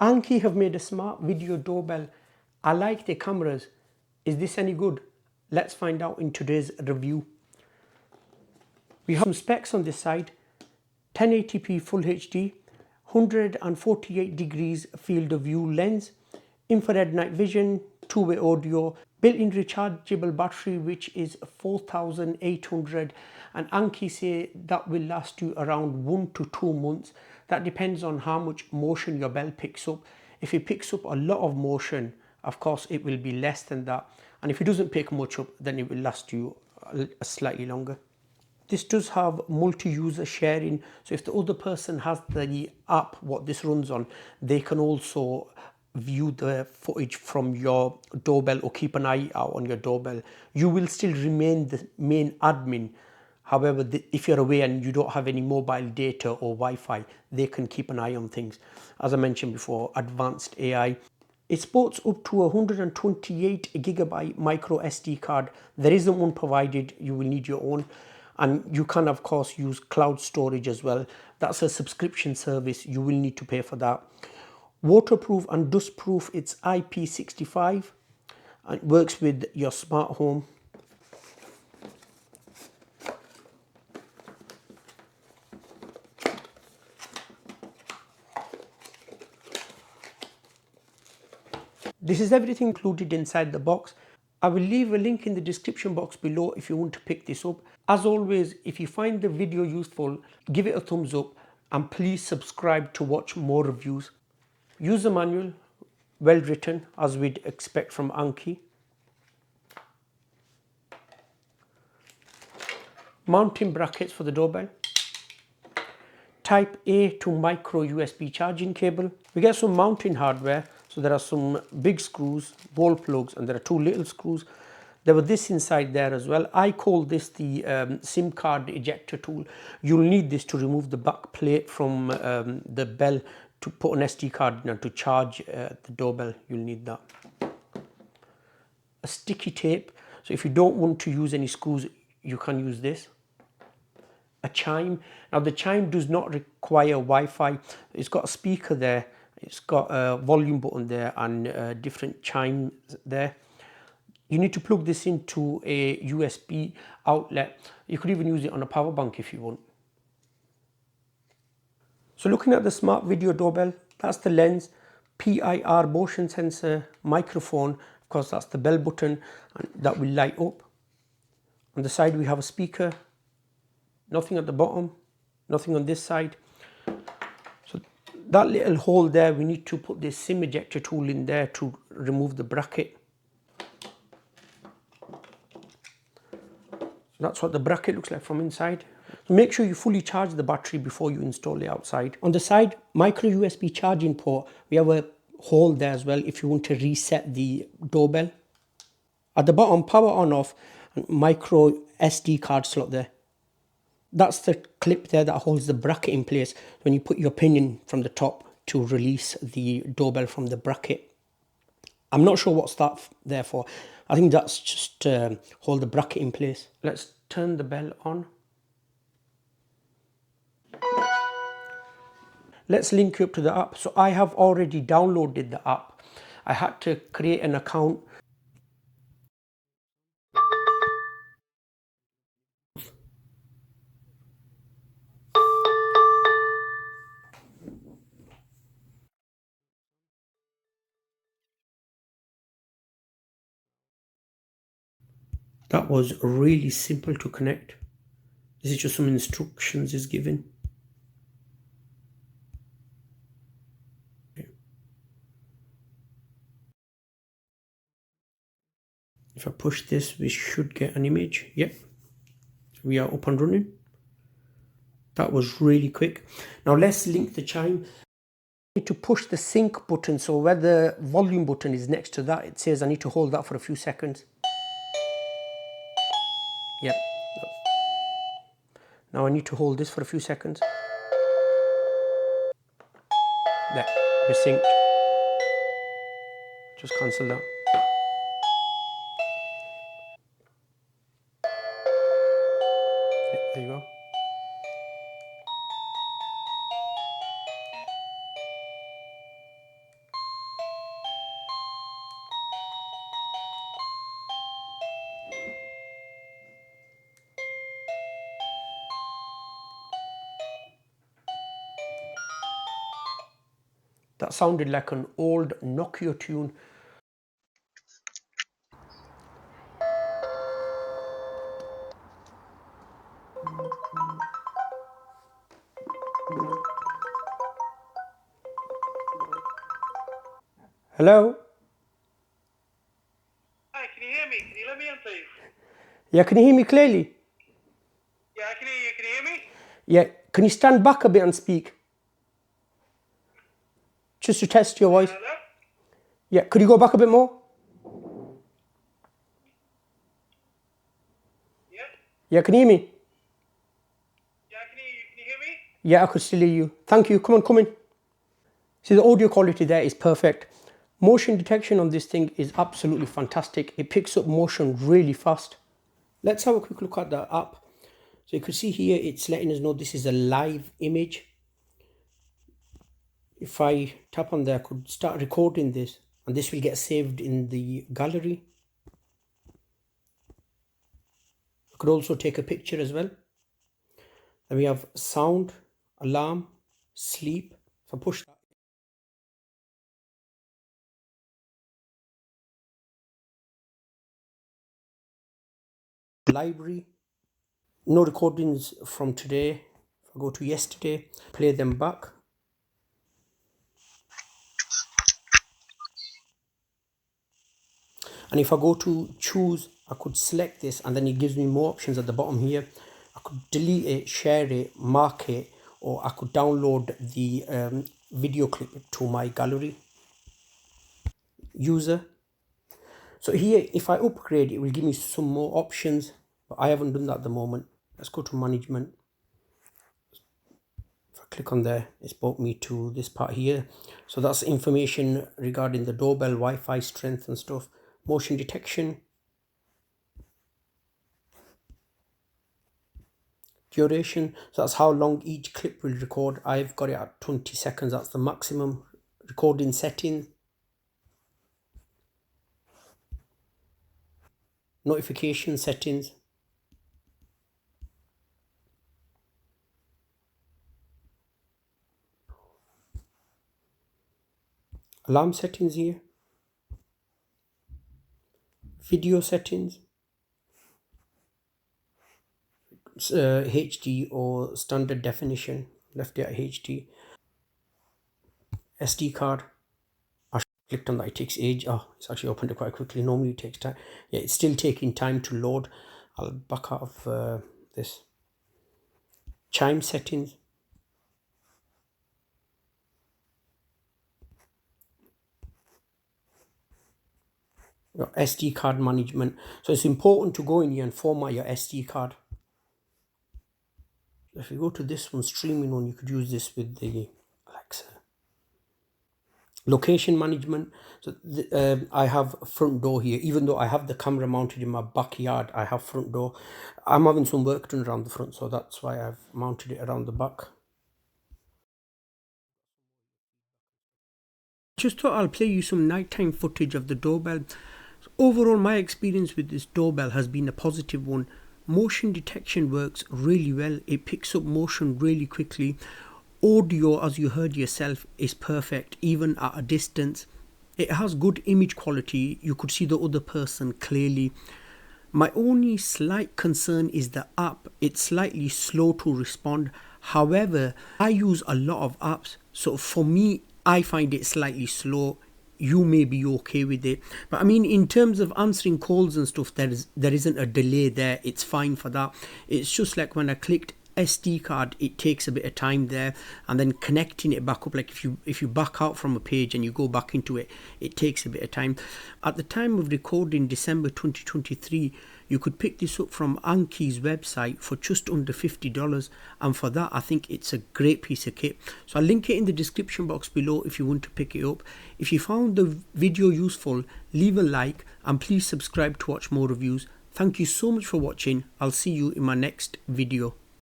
ANNKE have made a smart video doorbell. I like their cameras. Is this any good? Let's find out in today's review. We have some specs on this side. 1080p Full HD, 148 degrees field of view lens, infrared night vision, two-way audio, built-in rechargeable battery which is 4800, and ANNKE say that will last you around 1 to 2 months. That depends on how much motion your bell picks up. If it picks up a lot of motion, of course it will be less than that, and if it doesn't pick much up, then it will last you slightly longer. This does have multi-user sharing, so if the other person has the app what this runs on, they can also view the footage from your doorbell or keep an eye out on your doorbell. You will still remain the main admin. However, if you're away and you don't have any mobile data or Wi-Fi, they can keep an eye on things. As I mentioned before, advanced AI. It sports up to a 128GB micro SD card. There isn't one provided, you will need your own. And you can of course use cloud storage as well. That's a subscription service, you will need to pay for that. Waterproof and dust proof, it's IP65 and it works with your smart home. This is everything included inside the box. I will leave a link in the description box below if you want to pick this up. As always, if you find the video useful, give it a thumbs up and please subscribe to watch more reviews. User manual, well written as we'd expect from ANNKE. Mounting brackets for the doorbell. Type A to micro USB charging cable. We get some mounting hardware. So there are some big screws, wall plugs, and there are two little screws. There was this inside there as well. I call this the SIM card ejector tool. You'll need this to remove the back plate from the bell to put an SD card in and to charge the doorbell. You'll need that. A sticky tape. So if you don't want to use any screws, you can use this. A chime. Now the chime does not require Wi-Fi. It's got a speaker there. It's got a volume button there and different chimes there. You need to plug this into a USB outlet. You could even use it on a power bank if you want. So looking at the smart video doorbell, that's the lens, PIR motion sensor, microphone, of course that's the bell button and that will light up. On the side we have a speaker, nothing at the bottom, nothing on this side. That little hole there, we need to put this SIM ejector tool in there to remove the bracket. So that's what the bracket looks like from inside. So make sure you fully charge the battery before you install it outside. On the side, micro USB charging port, we have a hole there as well if you want to reset the doorbell. At the bottom, power on off, and micro SD card slot there. That's the clip there that holds the bracket in place when you put your pin in from the top to release the doorbell from the bracket. I'm not sure what's that there for. I think that's just to hold the bracket in place. Let's turn the bell on. Let's link you up to the app. So I have already downloaded the app. I had to create an account. That was really simple to connect. This is just some instructions is given. If I push this, we should get an image. Yep, we are up and running. That was really quick. Now let's link the chime. I need to push the sync button, so where the volume button is next to that, it says I need to hold that for a few seconds. Yep. Now I need to hold this for a few seconds. There, we're synced. Just cancel that. Yep, there you go. That sounded like an old Nokia tune. Hello? Hi, can you hear me? Can you let me in, please? Yeah, can you hear me clearly? Yeah, I can hear you. Can you hear me? Yeah, can you stand back a bit and speak? Just to test your voice. Hello? Yeah, could you go back a bit more? Yeah? Yeah, can you hear me? Yeah, I can hear you. Can you hear me? Yeah, I could still hear you. Thank you. Come on, come in. See, the audio quality there is perfect. Motion detection on this thing is absolutely fantastic. It picks up motion really fast. Let's have a quick look at the app. So you can see here, it's letting us know this is a live image. If I tap on there, I could start recording this and this will get saved in the gallery. I could also take a picture as well. Then we have sound, alarm, sleep. If I push that, library, no recordings from today. If I go to yesterday, play them back. And if I go to choose, I could select this and then it gives me more options at the bottom here. I could delete it, share it, mark it, or I could download the video clip to my gallery. User. So here, if I upgrade, it will give me some more options, but I haven't done that at the moment. Let's go to management. If I click on there, it's brought me to this part here. So that's information regarding the doorbell, Wi-Fi strength and stuff. Motion detection. Duration, so that's how long each clip will record. I've got it at 20 seconds, that's the maximum. Recording settings. Notification settings. Alarm settings here. Video settings. HD or standard definition. Left it at HD. SD card. I clicked on that, it takes age. Oh, it's actually opened it quite quickly. Normally it takes time. Yeah, it's still taking time to load. I'll back out of this. Chime settings. Your SD card management. So it's important to go in here and format your SD card. If you go to this one, streaming one, you could use this with the Alexa. Location management. So I have front door here. Even though I have the camera mounted in my backyard, I have front door. I'm having some work done around the front, so that's why I've mounted it around the back. Just thought I'll play you some nighttime footage of the doorbell. Overall, my experience with this doorbell has been a positive one. Motion detection works really well. It picks up motion really quickly. Audio, as you heard yourself, is perfect even at a distance. It has good image quality. You could see the other person clearly. My only slight concern is the app. It's slightly slow to respond. However, I use a lot of apps, so for me, I find it slightly slow. You may be okay with it, but I mean, in terms of answering calls and stuff, there isn't a delay there. It's fine for that. It's just like when I clicked SD card, it takes a bit of time there, and then connecting it back up, like if you back out from a page and you go back into it, it takes a bit of time. At the time of recording, December 2023, you could pick this up from ANNKE's website for just under $50, and for that I think it's a great piece of kit. So I'll link it in the description box below if you want to pick it up. If you found the video useful, leave a like and please subscribe to watch more reviews. Thank you so much for watching. I'll see you in my next video.